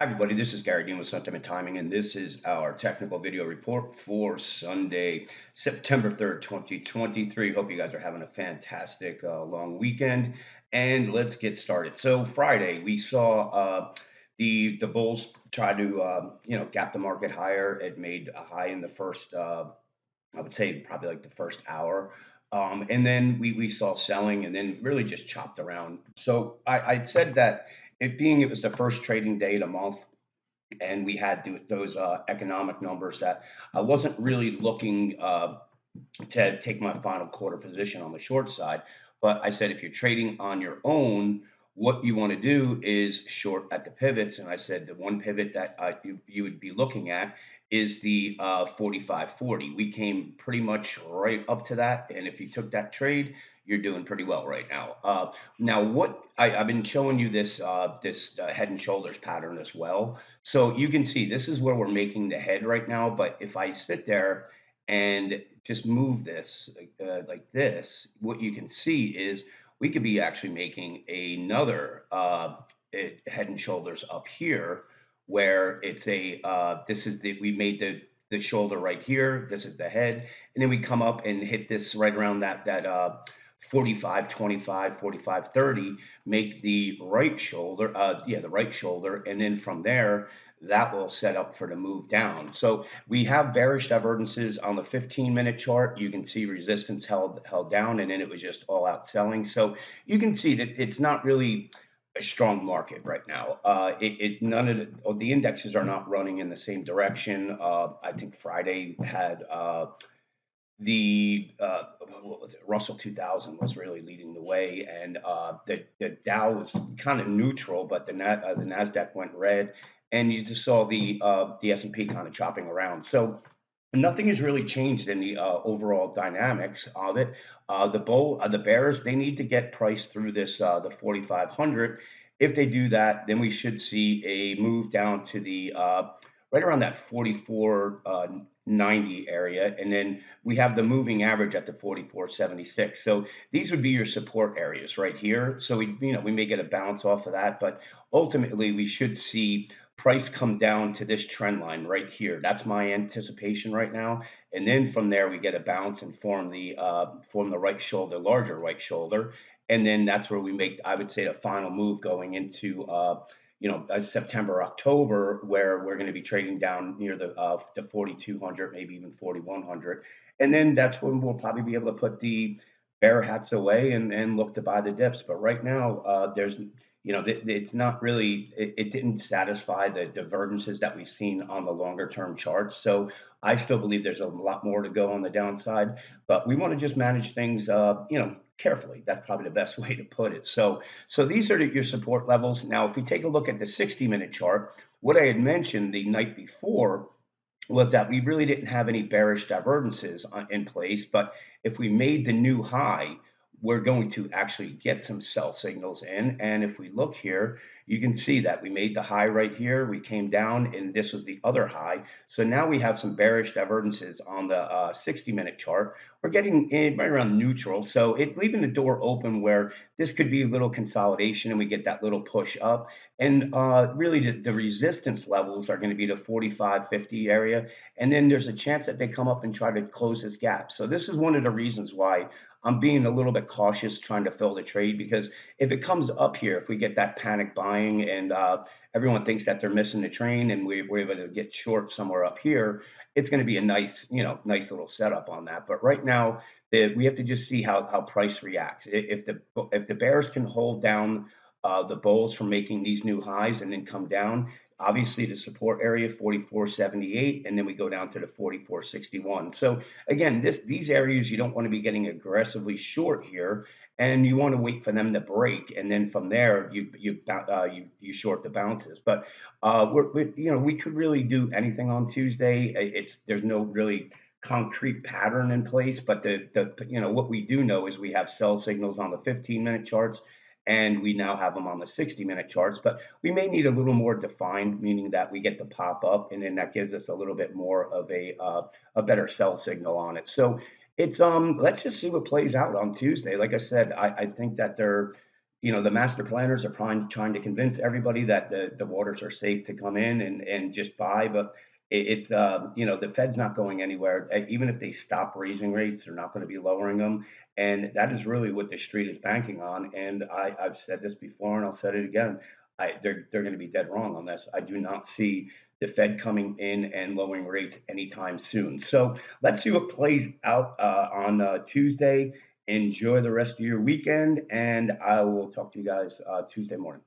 Hi everybody, this is Gary Dean with Sentiment Timing, and this is our technical video report for Sunday, September 3rd, 2023. Hope you guys are having a fantastic long weekend, and let's get started. So Friday, we saw the bulls try to gap the market higher. It made a high in the first, I would say probably like the first hour. And then we saw selling and then really just chopped around. So I said that it was the first trading day of the month, and we had those economic numbers that I wasn't really looking to take my final quarter position on the short side. But I said, if you're trading on your own, what you want to do is short at the pivots. And I said the one pivot that you would be looking at is the 45.40. We came pretty much right up to that. And if you took that trade, you're doing pretty well right now. Now, what I've been showing you this head and shoulders pattern as well. So you can see this is where we're making the head right now. But if I sit there and just move this like this, what you can see is we could be actually making another head and shoulders up here, where it's this is we made the shoulder right here. This is the head, and then we come up and hit this right around that 45 25 45 30, make the right shoulder, the right shoulder, and then from there that will set up for the move down. So we have bearish divergences on the 15-minute chart. You can see resistance held down, and then it was just all out selling. So you can see that it's not really a strong market right now. None of the indexes are not running in the same direction. I think Friday had what was it? Russell 2000 was really leading the way, and the Dow was kind of neutral, but the Nasdaq went red, and you just saw the S&P kind of chopping around. So nothing has really changed in the overall dynamics of it. The bears, they need to get priced through this the 4,500. If they do that, then we should see a move down to the right around that 44.90 area, and then we have the moving average at the 44.76. So these would be your support areas right here. So we may get a bounce off of that, but ultimately we should see price come down to this trend line right here. That's my anticipation right now. And then from there we get a bounce and form the right shoulder, larger right shoulder. And then that's where we make, I would say, the final move going into September, October, where we're going to be trading down near the 4,200, maybe even 4,100. And then that's when we'll probably be able to put the bear hats away and look to buy the dips. But right now, it's not really, it didn't satisfy the divergences that we've seen on the longer term charts. So I still believe there's a lot more to go on the downside, but we want to just manage things, carefully. That's probably the best way to put it. So these are your support levels. Now, if we take a look at the 60-minute chart, what I had mentioned the night before was that we really didn't have any bearish divergences in place. But if we made the new high, we're going to actually get some sell signals in. And if we look here, you can see that we made the high right here. We came down, and this was the other high. So now we have some bearish divergences on the 60-minute chart. We're getting in right around neutral. So it's leaving the door open where this could be a little consolidation and we get that little push up. And really, the resistance levels are going to be the 45.50 area. And then there's a chance that they come up and try to close this gap. So this is one of the reasons why I'm being a little bit cautious trying to fill the trade, because if it comes up here, if we get that panic buying and everyone thinks that they're missing the train and we're able to get short somewhere up here, it's going to be a nice little setup on that. But right now, we have to just see how price reacts. If the bears can hold down the bulls from making these new highs and then come down, obviously the support area 44.78, and then we go down to the 44.61. So again, these areas you don't want to be getting aggressively short here, and you want to wait for them to break, and then from there you short the bounces. But we could really do anything on Tuesday. There's no really concrete pattern in place, but what we do know is we have sell signals on the 15-minute charts, and we now have them on the 60-minute charts. But we may need a little more defined, meaning that we get the pop up, and then that gives us a little bit more of a better sell signal on it. So it's let's just see what plays out on Tuesday. Like I said, I think that the master planners are trying to convince everybody that the waters are safe to come in and just buy, but the Fed's not going anywhere. Even if they stop raising rates, they're not going to be lowering them, and that is really what the street is banking on. And I've said this before, and I'll say it again. They're going to be dead wrong on this. I do not see the Fed coming in and lowering rates anytime soon. So let's see what plays out on Tuesday. Enjoy the rest of your weekend, and I will talk to you guys Tuesday morning.